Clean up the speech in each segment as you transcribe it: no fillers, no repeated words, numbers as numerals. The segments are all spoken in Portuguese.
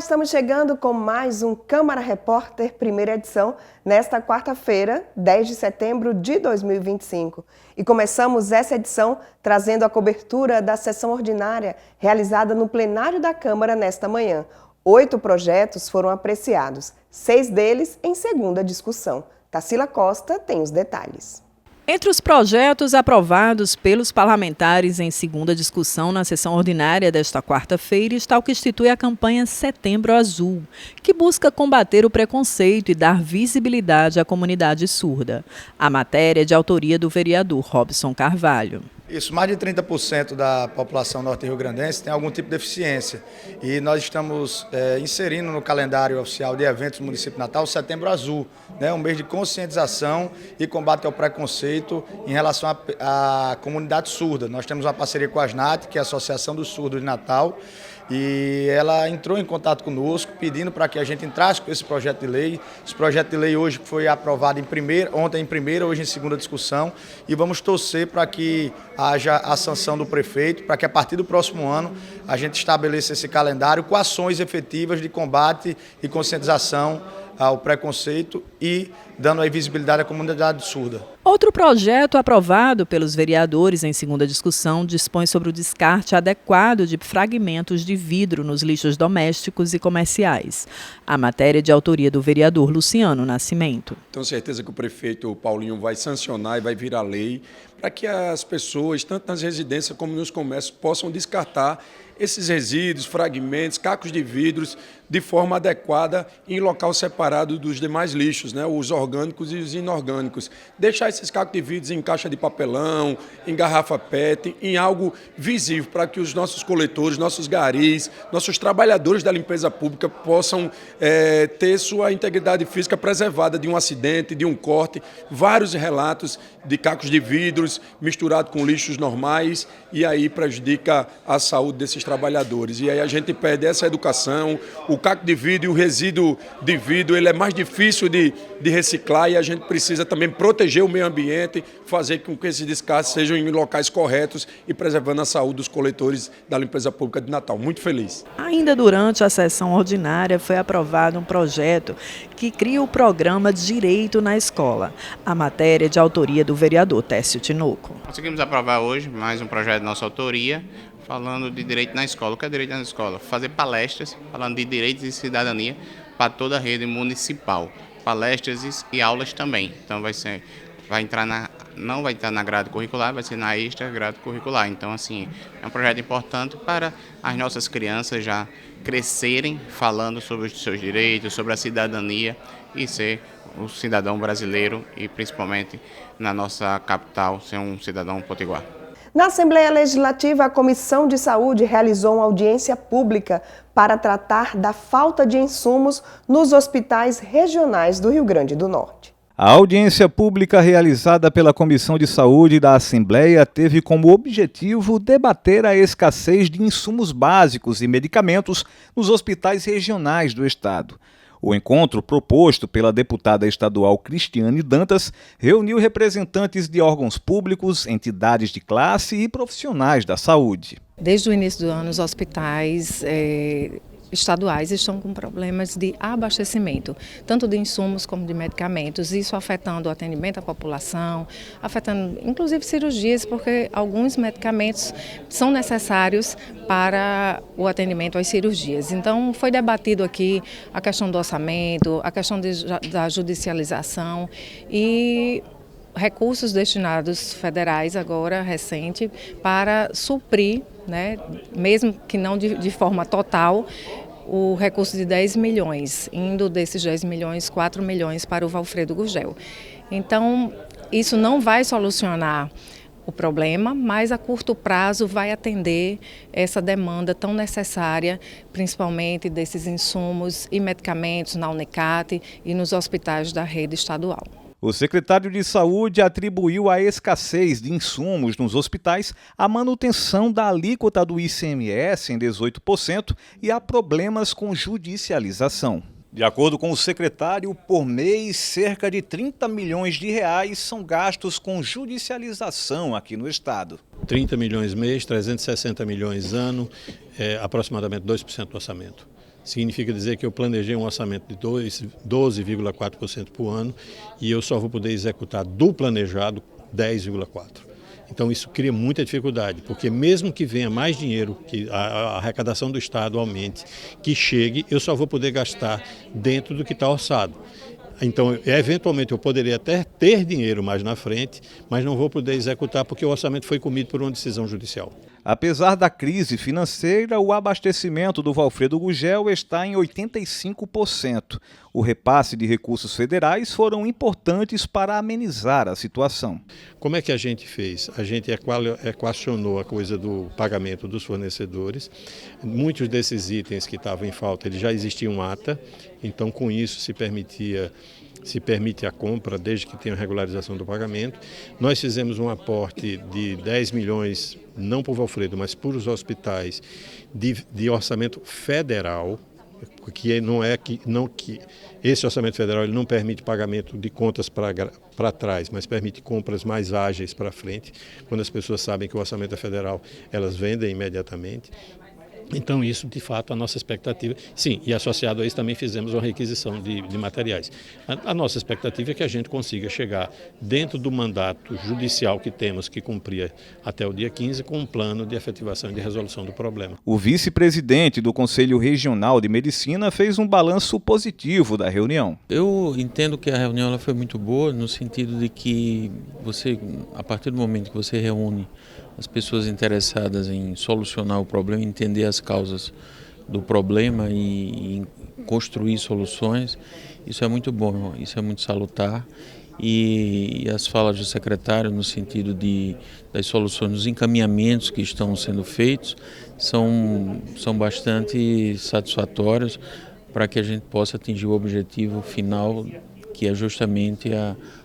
estamos chegando com mais um Câmara Repórter primeira edição, nesta quarta-feira, 10 de setembro de 2025. E começamos essa edição trazendo a cobertura da sessão ordinária realizada no plenário da Câmara nesta manhã. 8 projetos foram apreciados, 6 deles em segunda discussão. Tarsila Costa tem os detalhes. Entre os projetos aprovados pelos parlamentares em segunda discussão na sessão ordinária desta quarta-feira está o que institui a campanha Setembro Azul, que busca combater o preconceito e dar visibilidade à comunidade surda. A matéria é de autoria do vereador Robson Carvalho. Isso, mais de 30% da população norte-riograndense tem algum tipo de deficiência e nós estamos inserindo no calendário oficial de eventos do município de Natal o Setembro Azul, um mês de conscientização e combate ao preconceito em relação à comunidade surda. Nós temos uma parceria com a ASNAT, que é a Associação dos Surdos de Natal, e ela entrou em contato conosco pedindo para que a gente entrasse com esse projeto de lei. Esse projeto de lei hoje foi aprovado ontem em primeira, hoje em segunda discussão, e vamos torcer para que haja a sanção do prefeito, para que a partir do próximo ano a gente estabeleça esse calendário com ações efetivas de combate e conscientização ao preconceito e dando aí visibilidade à comunidade surda. Outro projeto aprovado pelos vereadores em segunda discussão dispõe sobre o descarte adequado de fragmentos de vidro nos lixos domésticos e comerciais. A matéria é de autoria do vereador Luciano Nascimento. Tenho certeza que o prefeito Paulinho vai sancionar e vai virar lei para que as pessoas, tanto nas residências como nos comércios, possam descartar esses resíduos, fragmentos, cacos de vidros de forma adequada em local separado dos demais lixos, os orgânicos e os inorgânicos. Deixar esses cacos de vidros em caixa de papelão, em garrafa PET, em algo visível para que os nossos coletores, nossos garis, nossos trabalhadores da limpeza pública possam ter sua integridade física preservada de um acidente, de um corte. Vários relatos de cacos de vidros misturados com lixos normais e aí prejudica a saúde desses trabalhadores. E aí a gente pede essa educação. O caco de vidro e o resíduo de vidro ele é mais difícil de reciclar e a gente precisa também proteger o meio ambiente, fazer com que esses descartes sejam em locais corretos e preservando a saúde dos coletores da limpeza pública de Natal. Muito feliz. Ainda durante a sessão ordinária foi aprovado um projeto que cria o programa Direito na Escola. A matéria é de autoria do vereador Técio Tinoco. Conseguimos aprovar hoje mais um projeto de nossa autoria, falando de direito na escola. O que é direito na escola? Fazer palestras falando de direitos e cidadania para toda a rede municipal. Palestras e aulas também. Então não vai entrar na grade curricular, vai ser na extra grade curricular. Então, assim, é um projeto importante para as nossas crianças já crescerem falando sobre os seus direitos, sobre a cidadania e ser um cidadão brasileiro e, principalmente, na nossa capital, ser um cidadão potiguar. Na Assembleia Legislativa, a Comissão de Saúde realizou uma audiência pública para tratar da falta de insumos nos hospitais regionais do Rio Grande do Norte. A audiência pública realizada pela Comissão de Saúde da Assembleia teve como objetivo debater a escassez de insumos básicos e medicamentos nos hospitais regionais do estado. O encontro, proposto pela deputada estadual Cristiane Dantas, reuniu representantes de órgãos públicos, entidades de classe e profissionais da saúde. Desde o início do ano, os hospitais estaduais estão com problemas de abastecimento, tanto de insumos como de medicamentos, isso afetando o atendimento à população, afetando inclusive cirurgias, porque alguns medicamentos são necessários para o atendimento às cirurgias. Então, foi debatido aqui a questão do orçamento, a questão da judicialização e recursos destinados federais agora, recente, para suprir, mesmo que não de forma total, o recurso de 10 milhões, indo desses 10 milhões, 4 milhões para o Valfredo Gurgel. Então, isso não vai solucionar o problema, mas a curto prazo vai atender essa demanda tão necessária, principalmente desses insumos e medicamentos na Unicate e nos hospitais da rede estadual. O secretário de Saúde atribuiu à escassez de insumos nos hospitais a manutenção da alíquota do ICMS em 18% e a problemas com judicialização. De acordo com o secretário, por mês, cerca de 30 milhões de reais são gastos com judicialização aqui no estado. 30 milhões mês, 360 milhões ano, aproximadamente 2% do orçamento. Significa dizer que eu planejei um orçamento de 12,4% por ano e eu só vou poder executar do planejado 10,4%. Então isso cria muita dificuldade, porque mesmo que venha mais dinheiro, que a arrecadação do Estado aumente, que chegue, eu só vou poder gastar dentro do que está orçado. Então, eventualmente, eu poderia até ter dinheiro mais na frente, mas não vou poder executar porque o orçamento foi comido por uma decisão judicial. Apesar da crise financeira, o abastecimento do Valfredo Gugel está em 85%. O repasse de recursos federais foram importantes para amenizar a situação. Como é que a gente fez? A gente equacionou a coisa do pagamento dos fornecedores. Muitos desses itens que estavam em falta, eles já existiam ata, então com isso se permite a compra desde que tenha a regularização do pagamento. Nós fizemos um aporte de 10 milhões, não para o Valfredo, mas para os hospitais, de orçamento federal, porque esse orçamento federal ele não permite pagamento de contas para trás, mas permite compras mais ágeis para frente. Quando as pessoas sabem que o orçamento é federal, elas vendem imediatamente. Então isso, de fato, a nossa expectativa, sim, e associado a isso também fizemos uma requisição de materiais. A nossa expectativa é que a gente consiga chegar dentro do mandato judicial que temos que cumprir até o dia 15 com um plano de efetivação e de resolução do problema. O vice-presidente do Conselho Regional de Medicina fez um balanço positivo da reunião. Eu entendo que a reunião ela foi muito boa no sentido de que você, a partir do momento que você reúne as pessoas interessadas em solucionar o problema, entender as causas do problema e construir soluções, isso é muito bom, isso é muito salutar. E as falas do secretário no sentido das soluções, dos encaminhamentos que estão sendo feitos, são bastante satisfatórios para que a gente possa atingir o objetivo final, que é justamente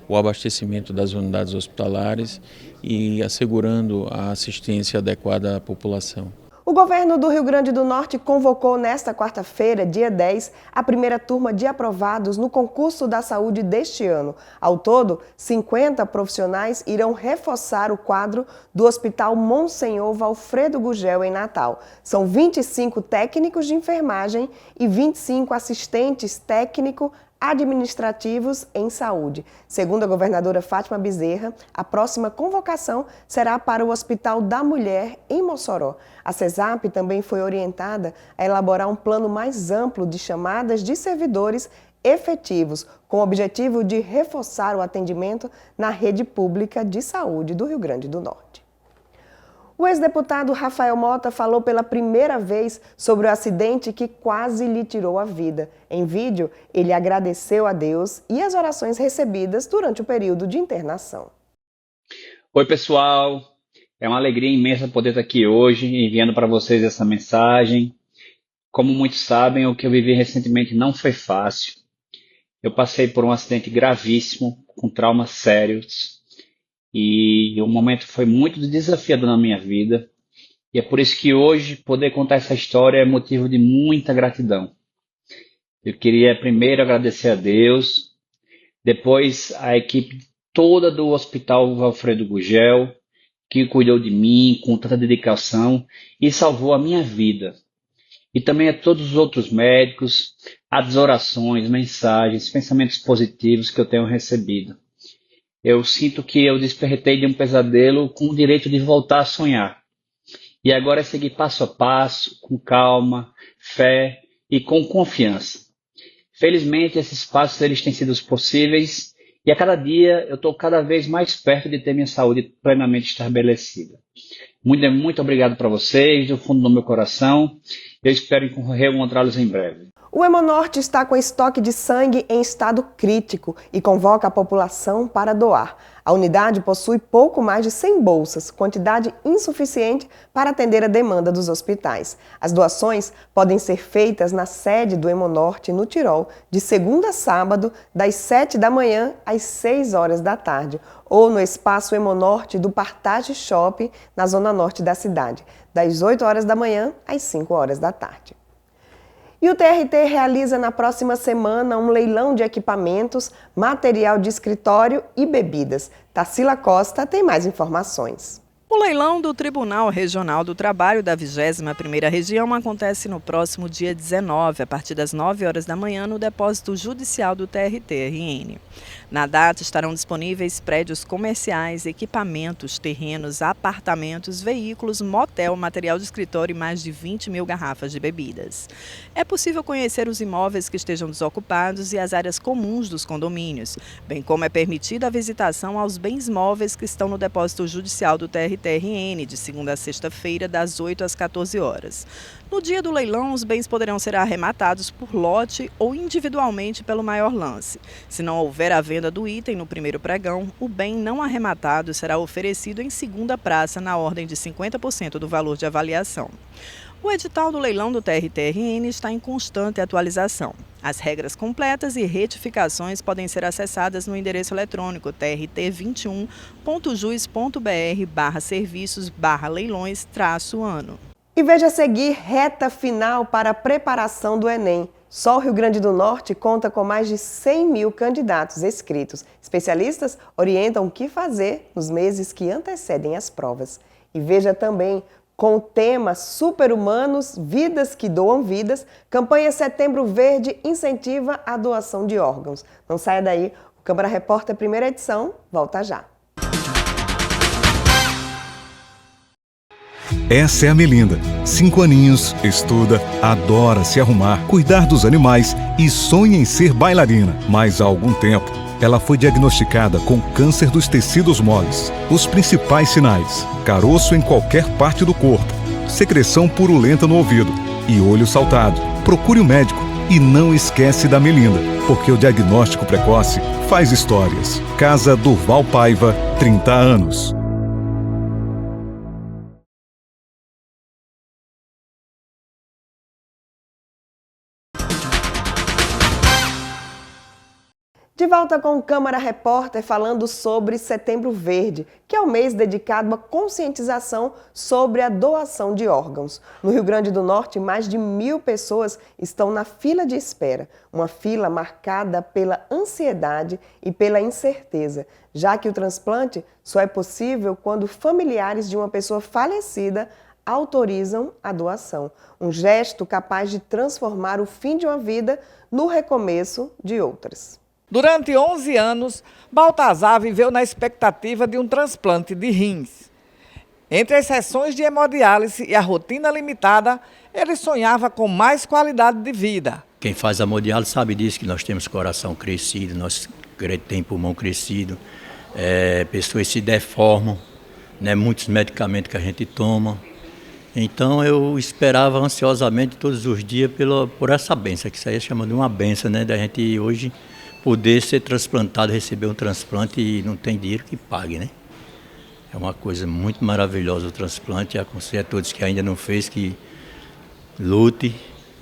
o abastecimento das unidades hospitalares e assegurando a assistência adequada à população. O governo do Rio Grande do Norte convocou nesta quarta-feira, dia 10, a primeira turma de aprovados no concurso da saúde deste ano. Ao todo, 50 profissionais irão reforçar o quadro do Hospital Monsenhor Valfredo Gugel em Natal. São 25 técnicos de enfermagem e 25 assistentes técnico-administrativos em saúde. Segundo a governadora Fátima Bezerra, a próxima convocação será para o Hospital da Mulher, em Mossoró. A CESAP também foi orientada a elaborar um plano mais amplo de chamadas de servidores efetivos, com o objetivo de reforçar o atendimento na rede pública de saúde do Rio Grande do Norte. O ex-deputado Rafael Mota falou pela primeira vez sobre o acidente que quase lhe tirou a vida. Em vídeo, ele agradeceu a Deus e as orações recebidas durante o período de internação. Oi, pessoal. É uma alegria imensa poder estar aqui hoje, enviando para vocês essa mensagem. Como muitos sabem, o que eu vivi recentemente não foi fácil. Eu passei por um acidente gravíssimo, com traumas sérios. E o momento foi muito desafiador na minha vida. E é por isso que hoje poder contar essa história é motivo de muita gratidão. Eu queria primeiro agradecer a Deus, depois a equipe toda do Hospital Valfredo Gugel, que cuidou de mim com tanta dedicação e salvou a minha vida. E também a todos os outros médicos, as orações, mensagens, pensamentos positivos que eu tenho recebido. Eu sinto que eu despertei de um pesadelo com o direito de voltar a sonhar. E agora é seguir passo a passo, com calma, fé e com confiança. Felizmente, esses passos eles têm sido possíveis e a cada dia eu estou cada vez mais perto de ter minha saúde plenamente estabelecida. Muito obrigado para vocês, do fundo do meu coração. Eu espero reencontrá-los em breve. O Hemonorte está com estoque de sangue em estado crítico e convoca a população para doar. A unidade possui pouco mais de 100 bolsas, quantidade insuficiente para atender a demanda dos hospitais. As doações podem ser feitas na sede do Hemonorte, no Tirol, de segunda a sábado, das 7 da manhã às 6 horas da tarde, ou no espaço Hemonorte do Partage Shopping, na zona norte da cidade, das 8 horas da manhã às 5 horas da tarde. E o TRT realiza na próxima semana um leilão de equipamentos, material de escritório e bebidas. Tarsila Costa tem mais informações. O leilão do Tribunal Regional do Trabalho da 21ª Região acontece no próximo dia 19, a partir das 9 horas da manhã, no depósito judicial do TRT-RN. Na data estarão disponíveis prédios comerciais, equipamentos, terrenos, apartamentos, veículos, motel, material de escritório e mais de 20 mil garrafas de bebidas. É possível conhecer os imóveis que estejam desocupados e as áreas comuns dos condomínios, bem como é permitida a visitação aos bens móveis que estão no depósito judicial do TRT-RN, de segunda a sexta-feira, das 8 às 14 horas. No dia do leilão, os bens poderão ser arrematados por lote ou individualmente pelo maior lance. Se não houver a venda do item no primeiro pregão, o bem não arrematado será oferecido em segunda praça na ordem de 50% do valor de avaliação. O edital do leilão do TRT-RN está em constante atualização. As regras completas e retificações podem ser acessadas no endereço eletrônico trt21.jus.br/serviços/leilões-ano. E veja a seguir reta final para a preparação do Enem. Só o Rio Grande do Norte conta com mais de 100 mil candidatos inscritos. Especialistas orientam o que fazer nos meses que antecedem as provas. E veja também, com o tema Super-Humanos, Vidas que Doam Vidas, campanha Setembro Verde incentiva a doação de órgãos. Não saia daí, o Câmara Repórter primeira edição volta já. Essa é a Melinda, 5 aninhos, estuda, adora se arrumar, cuidar dos animais e sonha em ser bailarina. Mas há algum tempo, ela foi diagnosticada com câncer dos tecidos moles. Os principais sinais: caroço em qualquer parte do corpo, secreção purulenta no ouvido e olho saltado. Procure um médico e não esquece da Melinda, porque o diagnóstico precoce faz histórias. Casa Durval Paiva, 30 anos. De volta com o Câmara Repórter falando sobre Setembro Verde, que é o mês dedicado à conscientização sobre a doação de órgãos. No Rio Grande do Norte, mais de 1.000 pessoas estão na fila de espera, uma fila marcada pela ansiedade e pela incerteza, já que o transplante só é possível quando familiares de uma pessoa falecida autorizam a doação. Um gesto capaz de transformar o fim de uma vida no recomeço de outras. Durante 11 anos, Baltazar viveu na expectativa de um transplante de rins. Entre as sessões de hemodiálise e a rotina limitada, ele sonhava com mais qualidade de vida. Quem faz a hemodiálise sabe disso, que nós temos coração crescido, nós temos pulmão crescido, pessoas se deformam, né, muitos medicamentos que a gente toma. Então eu esperava ansiosamente todos os dias por essa benção, que isso aí é chamado de uma benção, né, da gente hoje poder ser transplantado, receber um transplante e não tem dinheiro que pague, né? É uma coisa muito maravilhosa o transplante. Aconselho a todos que ainda não fez que lute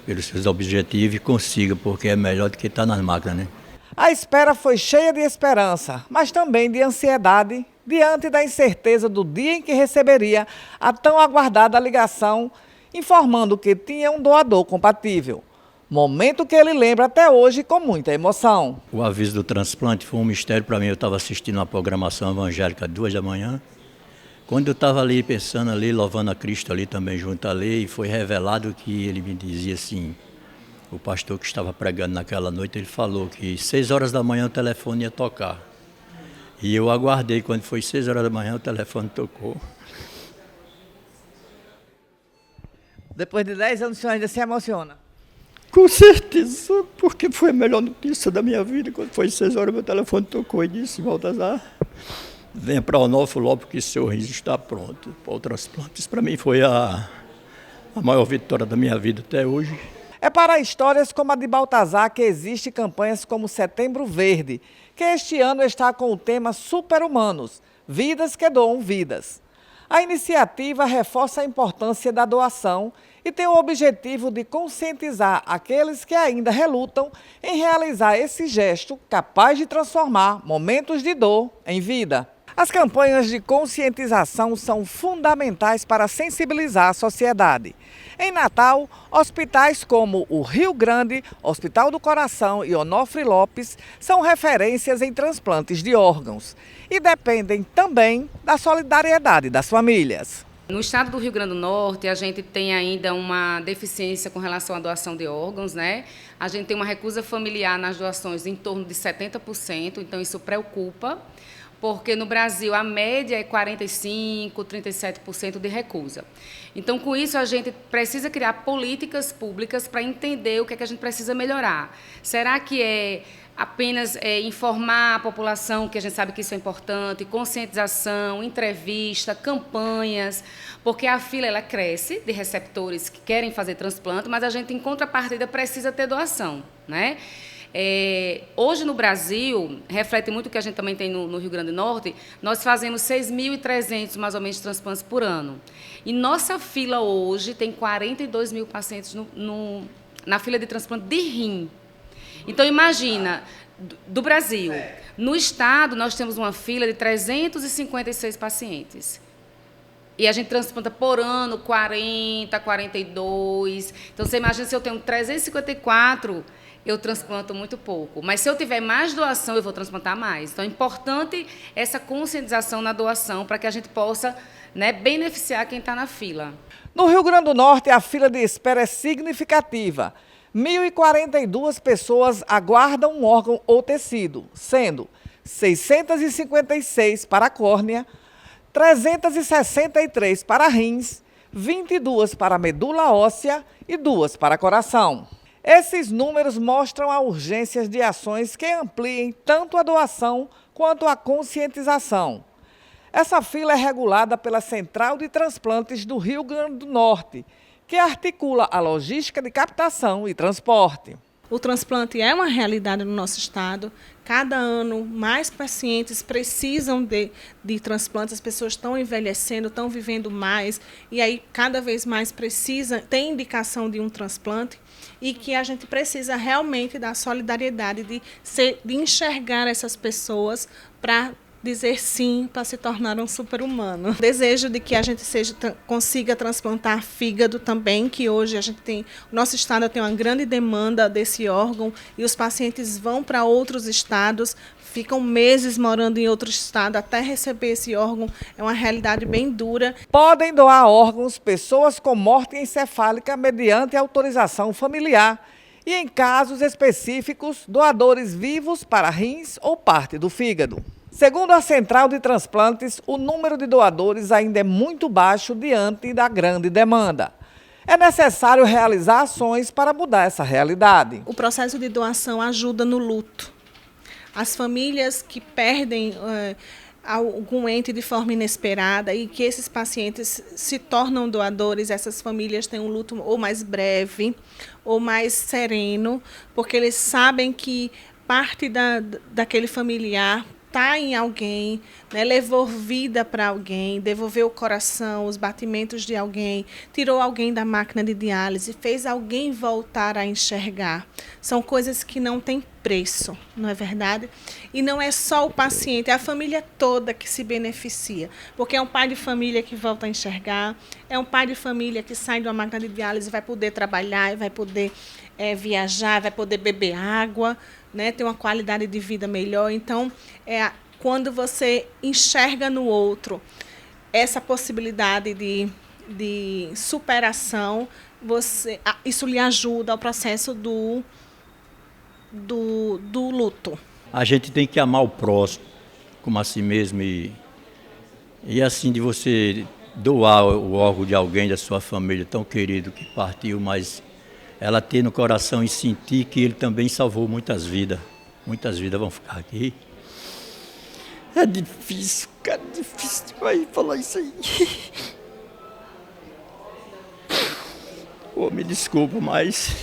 pelos seus objetivos e consiga, porque é melhor do que estar nas máquinas, né? A espera foi cheia de esperança, mas também de ansiedade, diante da incerteza do dia em que receberia a tão aguardada ligação, informando que tinha um doador compatível. Momento que ele lembra até hoje com muita emoção. O aviso do transplante foi um mistério para mim. Eu estava assistindo uma programação evangélica às 2 da manhã. Quando eu estava ali pensando ali, louvando a Cristo ali também junto ali, e foi revelado que ele me dizia assim, o pastor que estava pregando naquela noite, ele falou que 6 horas da manhã o telefone ia tocar. E eu aguardei, quando foi 6 horas da manhã o telefone tocou. Depois de 10 anos o senhor ainda se emociona? Com certeza, porque foi a melhor notícia da minha vida. Quando foi 6 horas, meu telefone tocou e disse: Baltazar, venha para o Onofre logo, porque seu riso está pronto para o transplante. Isso para mim foi a maior vitória da minha vida até hoje. É para histórias como a de Baltazar que existem campanhas como Setembro Verde, que este ano está com o tema Super-Humanos, Vidas que Doam Vidas. A iniciativa reforça a importância da doação e tem o objetivo de conscientizar aqueles que ainda relutam em realizar esse gesto capaz de transformar momentos de dor em vida. As campanhas de conscientização são fundamentais para sensibilizar a sociedade. Em Natal, hospitais como o Rio Grande, Hospital do Coração e Onofre Lopes são referências em transplantes de órgãos e dependem também da solidariedade das famílias. No estado do Rio Grande do Norte, a gente tem ainda uma deficiência com relação à doação de órgãos, né? A gente tem uma recusa familiar nas doações em torno de 70%, então isso preocupa, porque no Brasil a média é 45%, 37% de recusa. Então, com isso, a gente precisa criar políticas públicas para entender o que é que a gente precisa melhorar. Será que é apenas informar a população, que a gente sabe que isso é importante, conscientização, entrevista, campanhas, porque a fila ela cresce de receptores que querem fazer transplante, mas a gente, em contrapartida, precisa ter doação, né? Hoje no Brasil, reflete muito o que a gente também tem no Rio Grande do Norte, nós fazemos 6.300 mais ou menos transplantes por ano. E nossa fila hoje tem 42 mil pacientes na fila de transplante de rim. Então imagina, do Brasil, no estado nós temos uma fila de 356 pacientes. E a gente transplanta por ano 40, 42. Então você imagina, se eu tenho 354, eu transplanto muito pouco. Mas se eu tiver mais doação, eu vou transplantar mais. Então é importante essa conscientização na doação para que a gente possa, né, beneficiar quem está na fila. No Rio Grande do Norte, a fila de espera é significativa. 1.042 pessoas aguardam um órgão ou tecido, sendo 656 para a córnea, 363 para rins, 22 para medula óssea e 2 para coração. Esses números mostram a urgência de ações que ampliem tanto a doação quanto a conscientização. Essa fila é regulada pela Central de Transplantes do Rio Grande do Norte, que articula a logística de captação e transporte. O transplante é uma realidade no nosso estado. Cada ano, mais pacientes precisam de transplantes. As pessoas estão envelhecendo, estão vivendo mais. E aí, cada vez mais tem indicação de um transplante. E que a gente precisa realmente da solidariedade, de enxergar essas pessoas para dizer sim, para se tornar um super-humano. Desejo de que a gente consiga transplantar fígado também, que hoje o nosso estado tem uma grande demanda desse órgão e os pacientes vão para outros estados, ficam meses morando em outro estado até receber esse órgão. É uma realidade bem dura. Podem doar órgãos pessoas com morte encefálica mediante autorização familiar e, em casos específicos, doadores vivos para rins ou parte do fígado. Segundo a Central de Transplantes, o número de doadores ainda é muito baixo diante da grande demanda. É necessário realizar ações para mudar essa realidade. O processo de doação ajuda no luto. As famílias que perdem algum ente de forma inesperada e que esses pacientes se tornam doadores, essas famílias têm um luto ou mais breve ou mais sereno, porque eles sabem que parte daquele familiar está em alguém, né, levou vida para alguém, devolveu o coração, os batimentos de alguém, tirou alguém da máquina de diálise, fez alguém voltar a enxergar. São coisas que não têm preço, não é verdade? E não é só o paciente, é a família toda que se beneficia, porque é um pai de família que volta a enxergar, é um pai de família que sai de uma máquina de diálise e vai poder trabalhar, vai poder viajar, vai poder beber água, né, ter uma qualidade de vida melhor. Então, quando você enxerga no outro essa possibilidade de superação, isso lhe ajuda ao processo do luto. A gente tem que amar o próximo, como a si mesmo, e assim de você doar o órgão de alguém da sua família tão querido que partiu, mas ela ter no coração e sentir que ele também salvou muitas vidas. Muitas vidas vão ficar aqui. É difícil, cara, é difícil demais falar isso aí. Me desculpa, mas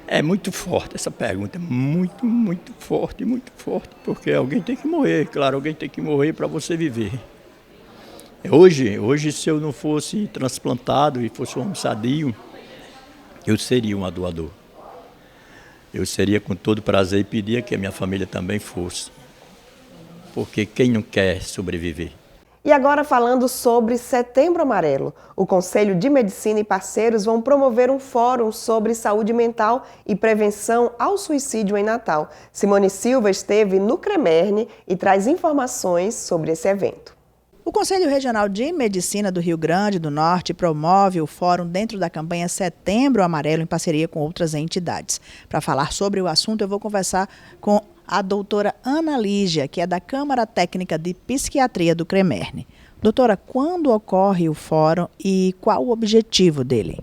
é muito forte essa pergunta, muito, muito forte, porque alguém tem que morrer, claro, alguém tem que morrer para você viver. Hoje, se eu não fosse transplantado e fosse um homem sadio, eu seria um doador. Eu seria com todo prazer e pedia que a minha família também fosse. porque quem não quer sobreviver? E agora falando sobre Setembro Amarelo, o Conselho de Medicina e parceiros vão promover um fórum sobre saúde mental e prevenção ao suicídio em Natal. Simone Silva esteve no CREMERNE e traz informações sobre esse evento. O Conselho Regional de Medicina do Rio Grande do Norte promove o fórum dentro da campanha Setembro Amarelo em parceria com outras entidades. Para falar sobre o assunto, eu vou conversar com a doutora Ana Lígia, que é da Câmara Técnica de Psiquiatria do CREMERNE. Doutora, quando ocorre o fórum e qual o objetivo dele?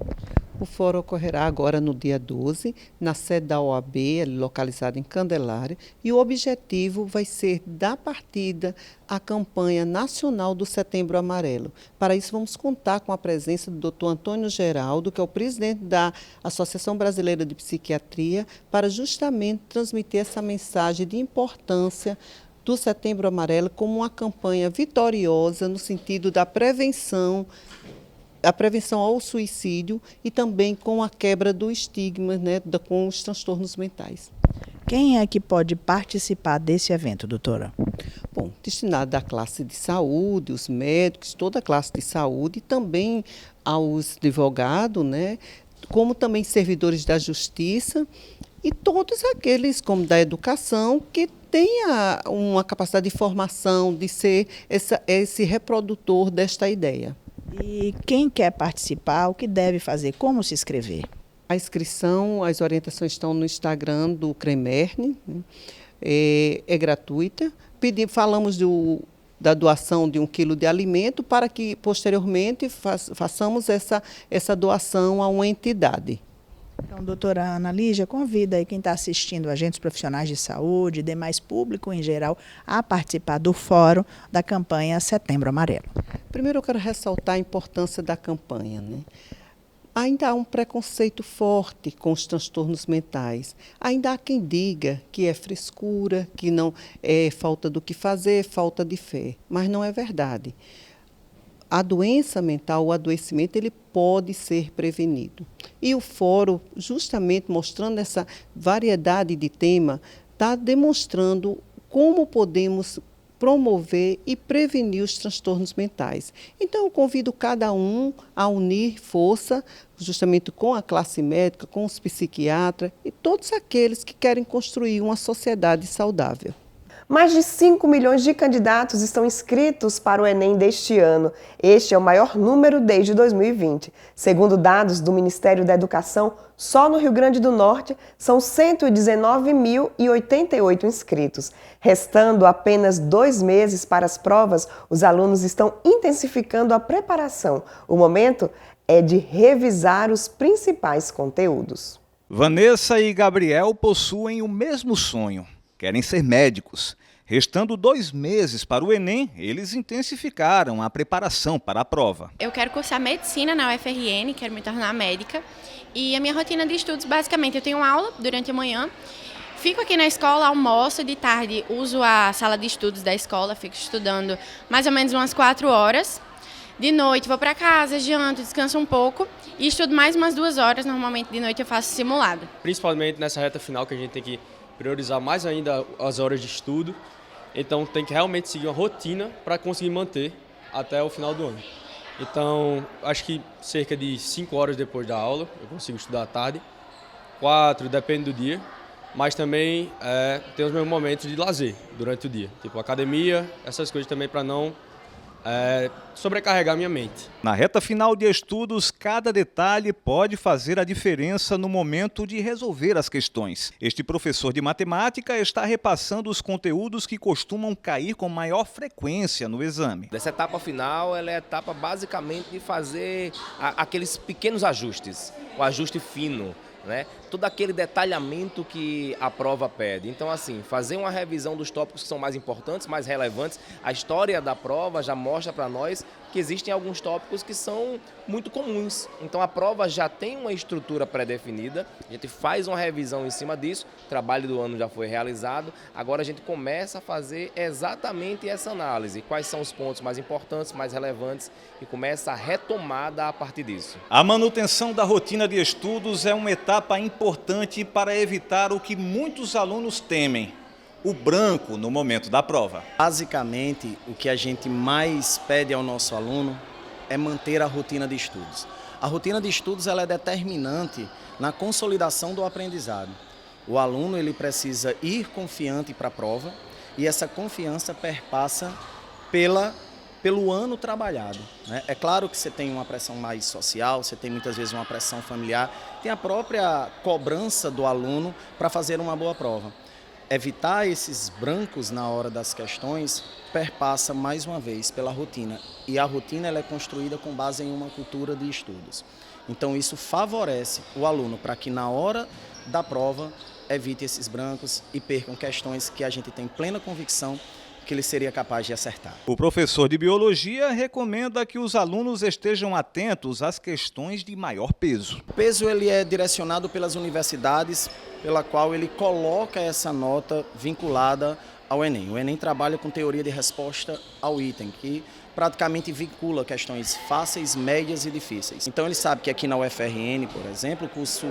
O fórum ocorrerá agora no dia 12, na sede da OAB, localizada em Candelária, e o objetivo vai ser dar partida à campanha nacional do Setembro Amarelo. Para isso, vamos contar com a presença do Dr. Antônio Geraldo, que é o presidente da Associação Brasileira de Psiquiatria, para justamente transmitir essa mensagem de importância do Setembro Amarelo como uma campanha vitoriosa no sentido da prevenção ao suicídio e também com a quebra do estigma, né, com os transtornos mentais. Quem é que pode participar desse evento, doutora? Bom, destinado à classe de saúde, os médicos, toda a classe de saúde, e também aos advogados, né, como também servidores da justiça e todos aqueles, como da educação, que tenha uma capacidade de formação, de ser esse reprodutor desta ideia. E quem quer participar, o que deve fazer? Como se inscrever? A inscrição, as orientações estão no Instagram do CREMERNE, né? É gratuita. Falamos da doação de 1 quilo de alimento para que, posteriormente, façamos essa doação a uma entidade. Então, doutora Ana Lígia, convida aí quem está assistindo a gente, os profissionais de saúde, demais público em geral, a participar do fórum da campanha Setembro Amarelo. Primeiro eu quero ressaltar a importância da campanha, né? Ainda há um preconceito forte com os transtornos mentais. Ainda há quem diga que é frescura, que não é falta do que fazer, falta de fé. Mas não é verdade. A doença mental, o adoecimento, ele pode ser prevenido. E o fórum, justamente mostrando essa variedade de tema, está demonstrando como podemos promover e prevenir os transtornos mentais. Então, eu convido cada um a unir força, justamente com a classe médica, com os psiquiatras e todos aqueles que querem construir uma sociedade saudável. Mais de 5 milhões de candidatos estão inscritos para o Enem deste ano. Este é o maior número desde 2020. Segundo dados do Ministério da Educação, só no Rio Grande do Norte são 119.088 inscritos. Restando apenas 2 meses para as provas, os alunos estão intensificando a preparação. O momento é de revisar os principais conteúdos. Vanessa e Gabriel possuem o mesmo sonho. Querem ser médicos. Restando 2 meses para o Enem, eles intensificaram a preparação para a prova. Eu quero cursar medicina na UFRN, quero me tornar médica. E a minha rotina de estudos, basicamente, eu tenho aula durante a manhã, fico aqui na escola, almoço, de tarde uso a sala de estudos da escola, fico estudando mais ou menos umas 4 horas. De noite vou para casa, janto, descanso um pouco e estudo mais umas 2 horas. Normalmente de noite eu faço simulado. Principalmente nessa reta final que a gente tem que priorizar mais ainda as horas de estudo, então tem que realmente seguir uma rotina para conseguir manter até o final do ano. Então, acho que cerca de 5 horas depois da aula, eu consigo estudar à tarde, 4, depende do dia, mas também tem os meus momentos de lazer durante o dia, tipo academia, essas coisas também para não sobrecarregar minha mente. Na reta final de estudos, cada detalhe pode fazer a diferença no momento de resolver as questões. Este professor de matemática está repassando os conteúdos que costumam cair com maior frequência no exame. Essa etapa final, ela é a etapa basicamente de fazer aqueles pequenos ajustes, o ajuste fino, né? Todo aquele detalhamento que a prova pede. Então, assim, fazer uma revisão dos tópicos que são mais importantes, mais relevantes. A história da prova já mostra para nós que existem alguns tópicos que são muito comuns. Então, a prova já tem uma estrutura pré-definida, a gente faz uma revisão em cima disso, o trabalho do ano já foi realizado, agora a gente começa a fazer exatamente essa análise. Quais são os pontos mais importantes, mais relevantes, e começa a retomada a partir disso. A manutenção da rotina de estudos é uma etapa importante para evitar o que muitos alunos temem, o branco no momento da prova. Basicamente, o que a gente mais pede ao nosso aluno é manter a rotina de estudos. A rotina de estudos ela é determinante na consolidação do aprendizado. O aluno ele precisa ir confiante para a prova e essa confiança perpassa pelo ano trabalhado, né? É claro que você tem uma pressão mais social, você tem muitas vezes uma pressão familiar, tem a própria cobrança do aluno para fazer uma boa prova. Evitar esses brancos na hora das questões perpassa mais uma vez pela rotina. E a rotina ela é construída com base em uma cultura de estudos. Então isso favorece o aluno para que na hora da prova evite esses brancos e percam questões que a gente tem plena convicção que ele seria capaz de acertar. O professor de biologia recomenda que os alunos estejam atentos às questões de maior peso. O peso ele é direcionado pelas universidades, pela qual ele coloca essa nota vinculada ao Enem. O Enem trabalha com teoria de resposta ao item, que praticamente vincula questões fáceis, médias e difíceis. Então ele sabe que aqui na UFRN, por exemplo, o curso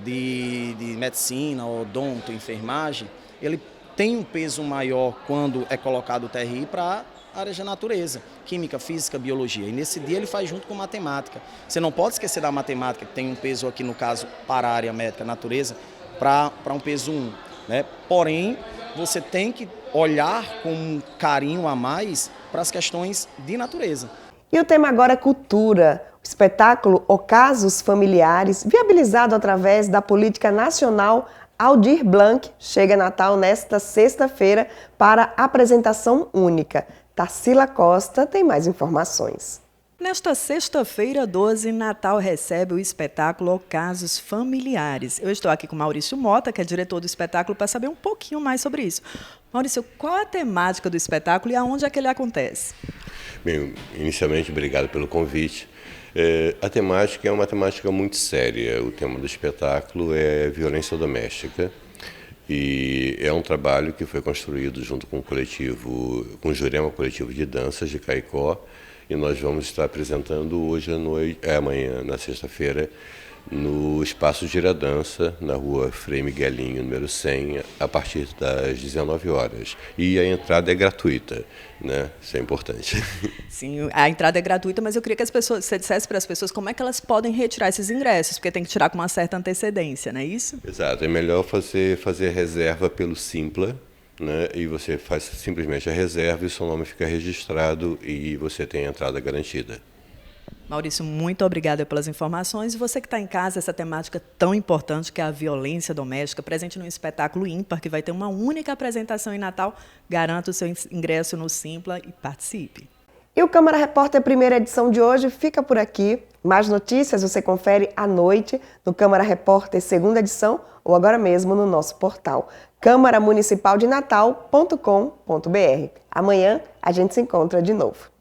de medicina, odonto, enfermagem, ele tem um peso maior quando é colocado o TRI para a área de natureza, química, física, biologia. E nesse dia ele faz junto com matemática. Você não pode esquecer da matemática, que tem um peso aqui no caso para a área médica, natureza, para um peso 1. Né? Porém, você tem que olhar com um carinho a mais para as questões de natureza. E o tema agora é cultura. O espetáculo Ocasos Familiares, viabilizado através da Política Nacional Aldir Blanc, chega a Natal nesta sexta-feira para apresentação única. Tarsila Costa tem mais informações. Nesta sexta-feira, 12, Natal recebe o espetáculo Ocasos Familiares. Eu estou aqui com Maurício Mota, que é diretor do espetáculo, para saber um pouquinho mais sobre isso. Maurício, qual a temática do espetáculo e aonde é que ele acontece? Bem, inicialmente, obrigado pelo convite. A temática é uma temática muito séria. O tema do espetáculo é violência doméstica e é um trabalho que foi construído junto com o Jurema Coletivo de Danças de Caicó, e nós vamos estar apresentando hoje à noite, amanhã, na sexta-feira, no Espaço Giradança, na rua Frei Miguelinho, número 100, a partir das 19 horas. E a entrada é gratuita, né? Isso é importante. Sim, a entrada é gratuita, mas eu queria que você dissesse para as pessoas como é que elas podem retirar esses ingressos, porque tem que tirar com uma certa antecedência, não é isso? Exato, é melhor fazer reserva pelo Simpla, né? E você faz simplesmente a reserva e o seu nome fica registrado e você tem a entrada garantida. Maurício, muito obrigada pelas informações. E você que está em casa, essa temática tão importante que é a violência doméstica, presente num espetáculo ímpar, que vai ter uma única apresentação em Natal, garanta o seu ingresso no Simpla e participe. E o Câmara Repórter primeira edição de hoje fica por aqui. Mais notícias você confere à noite no Câmara Repórter segunda edição ou agora mesmo no nosso portal câmaramunicipaldenatal.com.br. Amanhã a gente se encontra de novo.